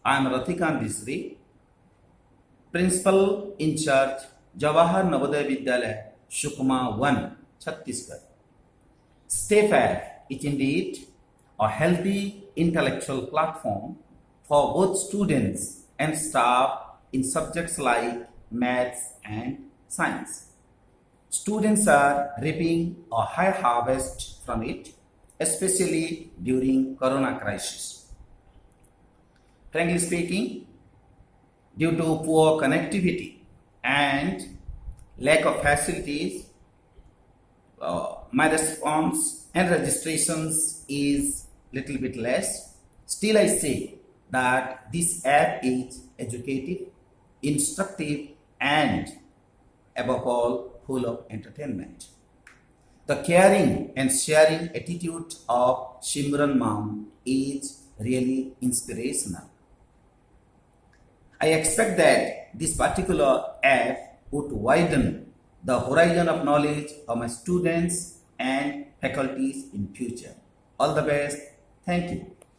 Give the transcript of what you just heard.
I am Ratikant Dishri, Principal in charge, Jawahar Navodaya Vidyalaya, Sukma 1, Chhattisgarh. STEPapp is indeed a healthy intellectual platform for both students and staff in subjects like maths and science. Students are reaping a high harvest from it, especially during Corona crisis. Frankly speaking, due to poor connectivity and lack of facilities, my response and registrations is little bit less. Still, I say that this app is educative, instructive, and above all, full of entertainment. The caring and sharing attitude of Shimran Mom is really inspirational. I expect that this particular app would widen the horizon of knowledge of my students and faculties in future. All the best. Thank you.